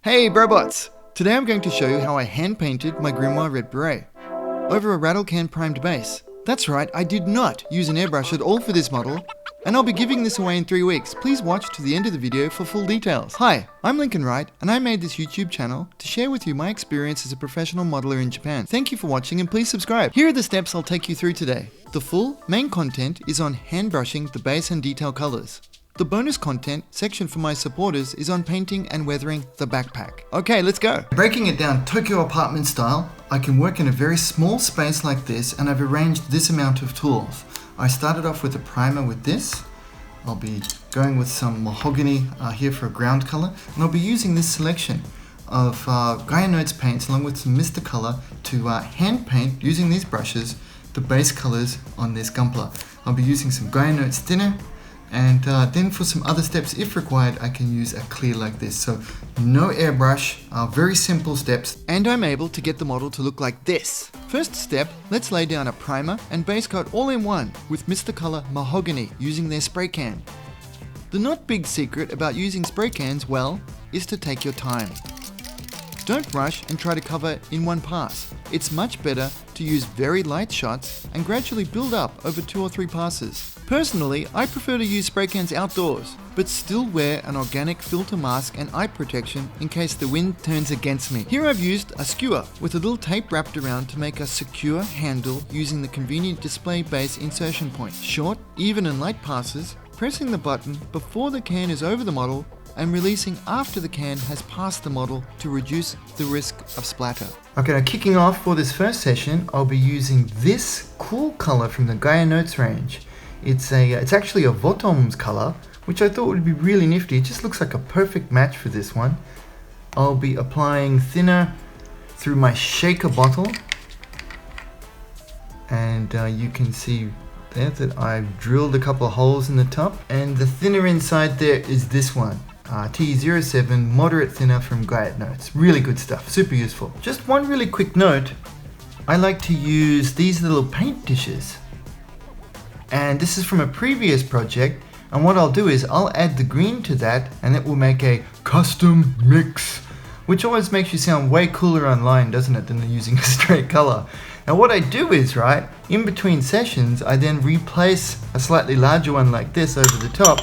Hey Brobots! Today I'm going to show you how I hand painted my Grimoire Red Beret over a rattle can primed base. That's right, I did not use an airbrush at all for this model, and I'll be giving this away in 3 weeks. Please watch to the end of the video for full details. Hi, I'm Lincoln Wright, and I made this YouTube channel to share with you my experience as a professional modeler in Japan. Thank you for watching and please subscribe. Here are the steps I'll take you through today. The full main content is on hand brushing the base and detail colors. The bonus content section for my supporters is on painting and weathering the backpack. Okay, let's go. Breaking it down Tokyo apartment style, I can work in a very small space like this, and I've arranged this amount of tools. I started off with a primer with this. I'll be going with some mahogany here for a ground color, and I'll be using this selection of Gaia Notes paints along with some Mr. Color to hand paint using these brushes the base colors on this Gunpla. I'll be using some Gaia Notes thinner, and then for some other steps, if required, I can use a clear like this. So no airbrush, very simple steps, and I'm able to get the model to look like this. First step, let's lay down a primer and base coat all in one with Mr. Color Mahogany using their spray can. The not big secret about using spray cans, well, is to take your time. Don't rush and try to cover in one pass. It's much better to use very light shots and gradually build up over 2 or 3 passes. Personally, I prefer to use spray cans outdoors, but still wear an organic filter mask and eye protection in case the wind turns against me. Here I've used a skewer with a little tape wrapped around to make a secure handle using the convenient display base insertion point. Short, even and light passes, pressing the button before the can is over the model and releasing after the can has passed the model to reduce the risk of splatter. Okay, now kicking off for this first session, I'll be using this cool color from the Gaia Notes range. It's actually a Votom's color, which I thought would be really nifty. It just looks like a perfect match for this one. I'll be applying thinner through my shaker bottle, and you can see there that I've drilled a couple of holes in the top, and the thinner inside there is this one. T07 moderate thinner from Gaia Notes. Really good stuff, super useful. Just one really quick note, I like to use these little paint dishes. And this is from a previous project, and what I'll do is I'll add the green to that, and it will make a custom mix, which always makes you sound way cooler online, doesn't it, than using a straight color. Now what I do is, right, in between sessions, I then replace a slightly larger one like this over the top,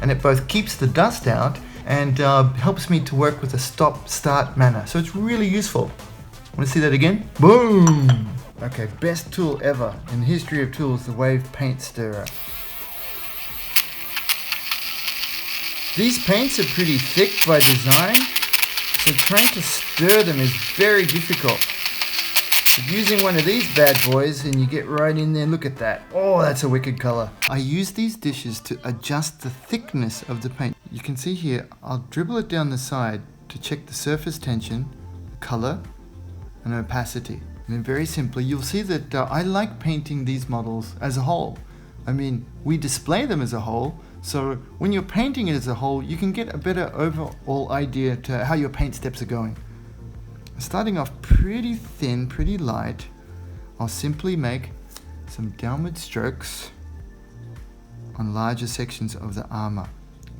and it both keeps the dust out and helps me to work with a stop-start manner. So it's really useful. Want to see that again? Boom! Okay, best tool ever in the history of tools, the wave paint stirrer. These paints are pretty thick by design, so trying to stir them is very difficult. Using one of these bad boys and you get right in there, look at that. Oh, that's a wicked color. I use these dishes to adjust the thickness of the paint. You can see here, I'll dribble it down the side to check the surface tension, color, and opacity. And then very simply, you'll see that I like painting these models as a whole. I mean, we display them as a whole, so when you're painting it as a whole, you can get a better overall idea to how your paint steps are going. Starting off pretty thin, pretty light, I'll simply make some downward strokes on larger sections of the armor.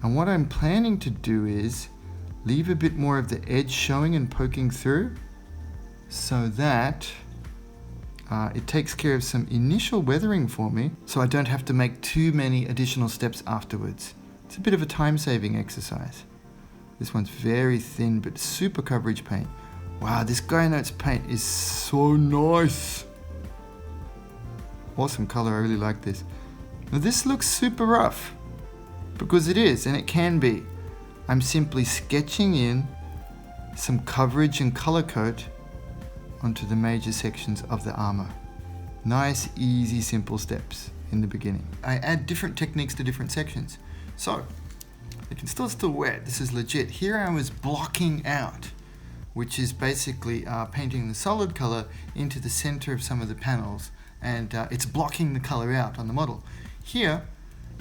And what I'm planning to do is leave a bit more of the edge showing and poking through, so that it takes care of some initial weathering for me, so I don't have to make too many additional steps afterwards. It's a bit of a time-saving exercise. This one's very thin, but super coverage paint. Wow, this Gaia Notes paint is so nice. Awesome color, I really like this. Now this looks super rough, because it is, and it can be. I'm simply sketching in some coverage and color coat onto the major sections of the armor. Nice, easy, simple steps in the beginning. I add different techniques to different sections. So, it can still wet, this is legit. Here I was blocking out, which is basically painting the solid color into the center of some of the panels, and it's blocking the color out on the model. Here,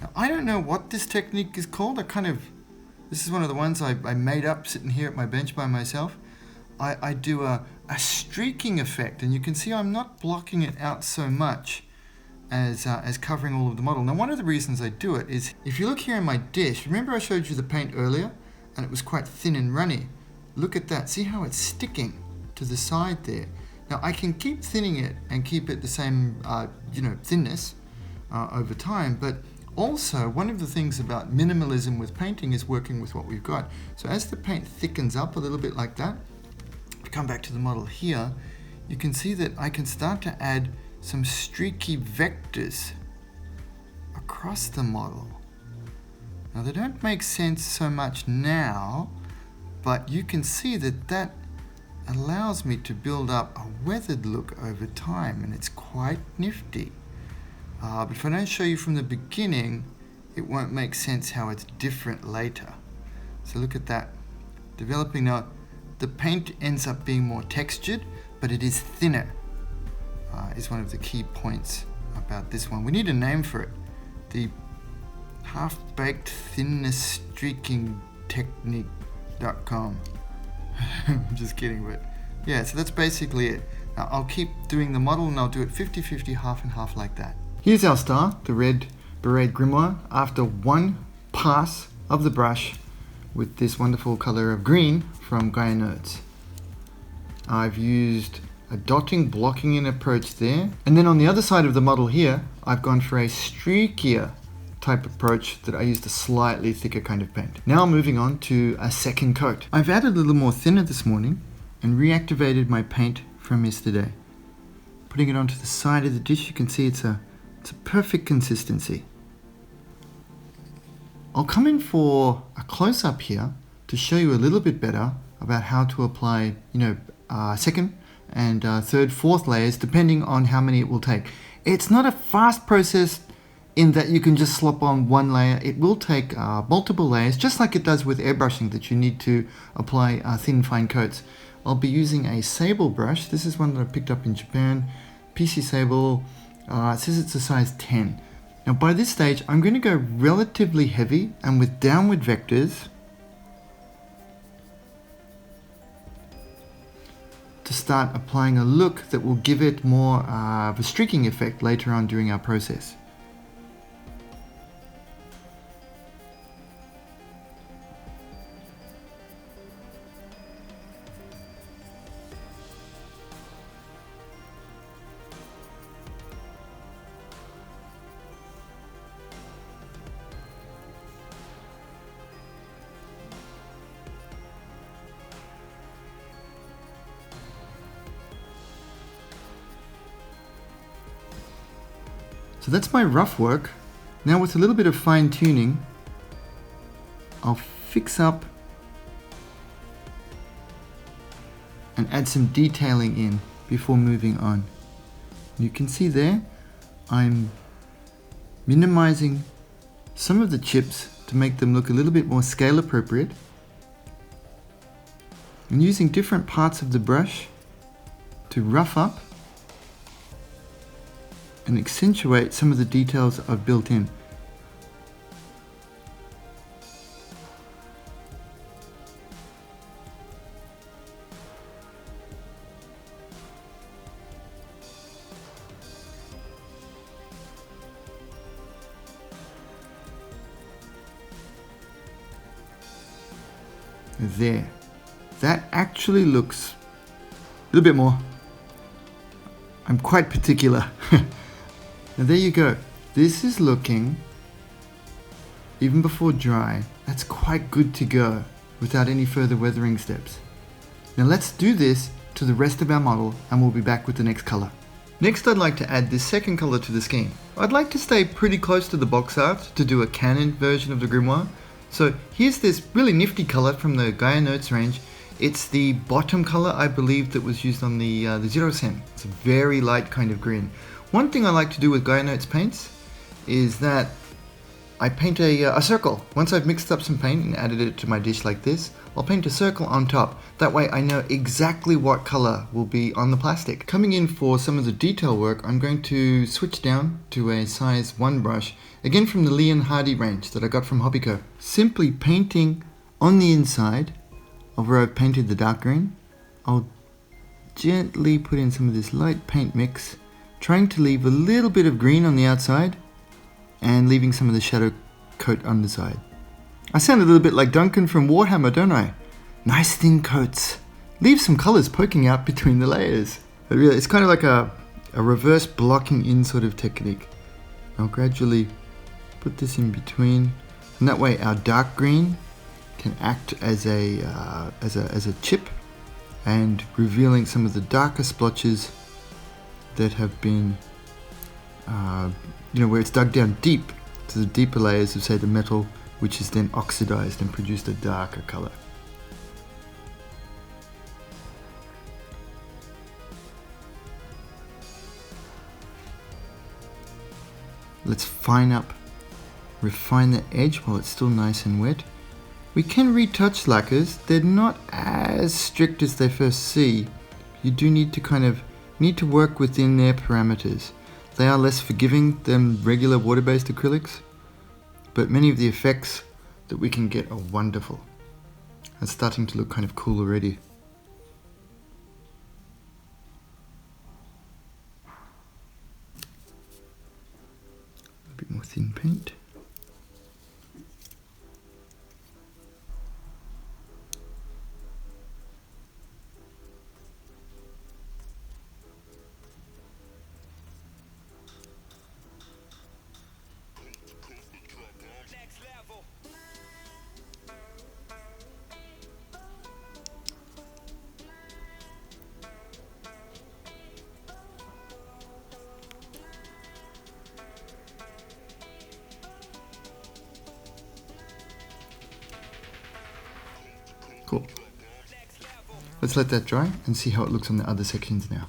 now I don't know what this technique is called. This is one of the ones I made up sitting here at my bench by myself. I do a streaking effect, and you can see I'm not blocking it out so much as covering all of the model. Now one of the reasons I do it is, if you look here in my dish, remember I showed you the paint earlier, and it was quite thin and runny. look at that. See how it's sticking to the side there? Now I can keep thinning it and keep it the same, thinness over time, but also one of the things about minimalism with painting is working with what we've got. So as the paint thickens up a little bit like that, if we come back to the model here, you can see that I can start to add some streaky vectors across the model. Now they don't make sense so much now, but you can see that that allows me to build up a weathered look over time, and it's quite nifty. But if I don't show you from the beginning, it won't make sense how it's different later. So look at that. Developing now, the paint ends up being more textured, but it is thinner, is one of the key points about this one. We need a name for it. The half-baked thinness streaking technique.com. I'm just kidding, but yeah, so that's basically it. Now I'll keep doing the model and I'll do it 50-50, half and half like that. Here's our star, the Red Beret Grimoire, after one pass of the brush with this wonderful color of green from Gaia Notes. I've used a dotting, blocking in approach there, and then on the other side of the model here, I've gone for a streakier type approach that I used a slightly thicker kind of paint. Now moving on to a second coat. I've added a little more thinner this morning and reactivated my paint from yesterday. Putting it onto the side of the dish, you can see it's a perfect consistency. I'll come in for a close-up here to show you a little bit better about how to apply, second and third, fourth layers, depending on how many it will take. It's not a fast process in that you can just slop on one layer. It will take multiple layers, just like it does with airbrushing, that you need to apply thin, fine coats. I'll be using a sable brush. This is one that I picked up in Japan, PC Sable. It says it's a size 10. Now by this stage, I'm going to go relatively heavy and with downward vectors to start applying a look that will give it more of a streaking effect later on during our process. So that's my rough work. Now with a little bit of fine tuning, I'll fix up and add some detailing in before moving on. You can see there, I'm minimizing some of the chips to make them look a little bit more scale appropriate, and using different parts of the brush to rough up and accentuate some of the details I've built in. There. That actually looks a little bit more. I'm quite particular. Now there you go. This is looking, even before dry, that's quite good to go without any further weathering steps. Now let's do this to the rest of our model and we'll be back with the next color. Next I'd like to add this second color to the scheme. I'd like to stay pretty close to the box art to do a canon version of the grimoire. So here's this really nifty color from the Gaia Notes range. It's the bottom color, I believe, that was used on the Zero Sen. It's a very light kind of green. One thing I like to do with Gaia Notes paints is that I paint a circle. Once I've mixed up some paint and added it to my dish like this, I'll paint a circle on top. That way I know exactly what color will be on the plastic. Coming in for some of the detail work, I'm going to switch down to a size 1 brush, again from the Leon Hardy range that I got from Hobbyco. Simply painting on the inside of where I've painted the dark green, I'll gently put in some of this light paint mix, trying to leave a little bit of green on the outside and leaving some of the shadow coat on the side. I sound a little bit like Duncan from Warhammer, don't I? Nice thin coats. Leave some colors poking out between the layers. But really, it's kind of like a reverse blocking in sort of technique. I'll gradually put this in between, and that way our dark green can act as a chip and revealing some of the darker splotches that have been, where it's dug down deep to the deeper layers of, say, the metal, which is then oxidized and produced a darker color. Let's refine the edge while it's still nice and wet. We can retouch lacquers. They're not as strict as they first seem. You do need to work within their parameters. They are less forgiving than regular water-based acrylics, but many of the effects that we can get are wonderful. It's starting to look kind of cool already. A bit more thin paint. Cool. Let's let that dry and see how it looks on the other sections now.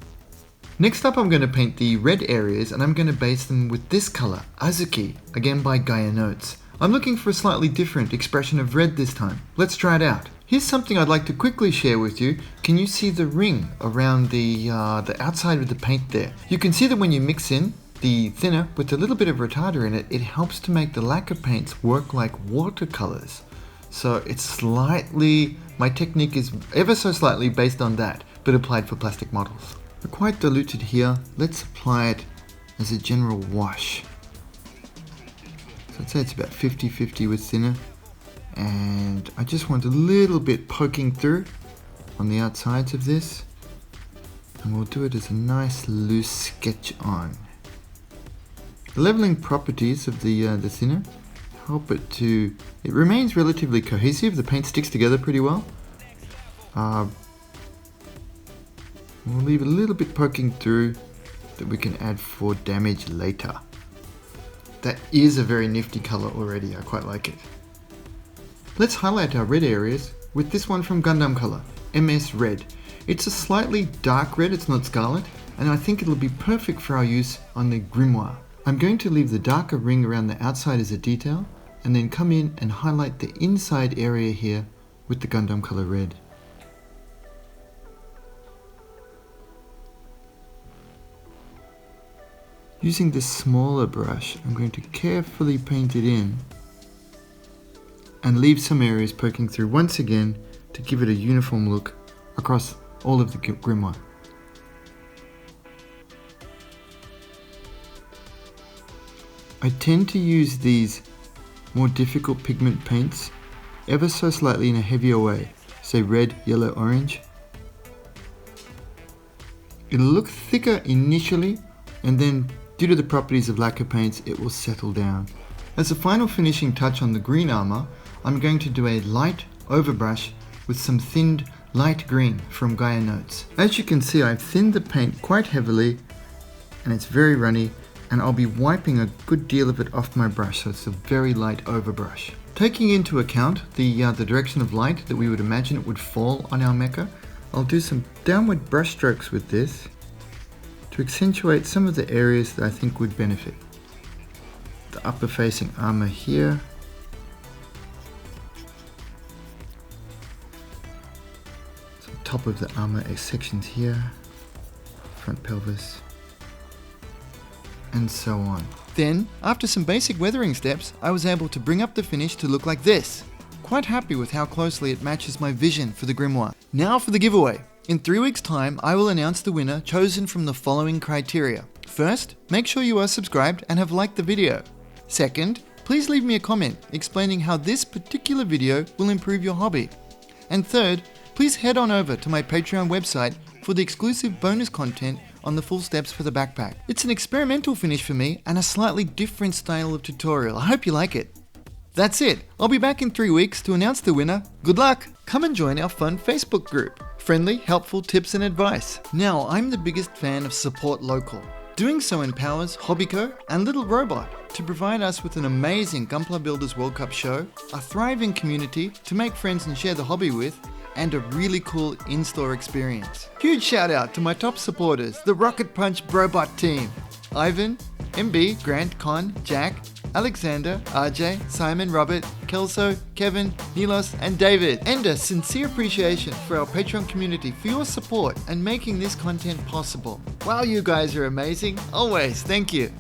Next up, I'm going to paint the red areas, and I'm going to base them with this color, Azuki, again by Gaia Notes. I'm looking for a slightly different expression of red this time. Let's try it out. Here's something I'd like to quickly share with you. Can you see the ring around the outside of the paint there? You can see that when you mix in the thinner with a little bit of retarder in it, it helps to make the lacquer paints work like watercolors. So it's slightly, my technique is ever so slightly based on that, but applied for plastic models. We're quite diluted here. Let's apply it as a general wash. So I'd say it's about 50-50 with thinner. And I just want a little bit poking through on the outsides of this. And we'll do it as a nice loose sketch on. The leveling properties of the thinner help it remains relatively cohesive. The paint sticks together pretty well. We'll leave a little bit poking through that we can add for damage later. That is a very nifty color already. I quite like it. Let's highlight our red areas with this one from Gundam Color, MS Red. It's a slightly dark red, it's not scarlet, and I think it'll be perfect for our use on the Grimoire. I'm going to leave the darker ring around the outside as a detail, and then come in and highlight the inside area here with the Gundam Color Red. Using this smaller brush, I'm going to carefully paint it in and leave some areas poking through once again to give it a uniform look across all of the grimoire. I tend to use these more difficult pigment paints ever so slightly in a heavier way, say red, yellow, orange. It'll look thicker initially, and then due to the properties of lacquer paints, it will settle down. As a final finishing touch on the green armor, I'm going to do a light overbrush with some thinned light green from Gaia Notes. As you can see, I've thinned the paint quite heavily and it's very runny, and I'll be wiping a good deal of it off my brush, so it's a very light overbrush. Taking into account the direction of light that we would imagine it would fall on our mecha, I'll do some downward brush strokes with this to accentuate some of the areas that I think would benefit. The upper facing armor here, some top of the armor sections here, front pelvis, and so on. Then, after some basic weathering steps, I was able to bring up the finish to look like this. Quite happy with how closely it matches my vision for the grimoire. Now for the giveaway. In 3 weeks' time, I will announce the winner chosen from the following criteria. First, make sure you are subscribed and have liked the video. Second, please leave me a comment explaining how this particular video will improve your hobby. And third, please head on over to my Patreon website for the exclusive bonus content on the full steps for the backpack. It's an experimental finish for me and a slightly different style of tutorial. I hope you like it. That's it. I'll be back in 3 weeks to announce the winner. Good luck! Come and join our fun Facebook group. Friendly, helpful tips and advice. Now, I'm the biggest fan of support local. Doing so empowers Hobbyco and Little Robot to provide us with an amazing Gunpla Builders World Cup show, a thriving community to make friends and share the hobby with, and a really cool in-store experience. Huge shout out to my top supporters, the Rocket Punch Brobot team. Ivan, MB, Grant, Con, Jack, Alexander, RJ, Simon, Robert, Kelso, Kevin, Nilos, and David. And a sincere appreciation for our Patreon community for your support and making this content possible. Wow, you guys are amazing. Always, thank you.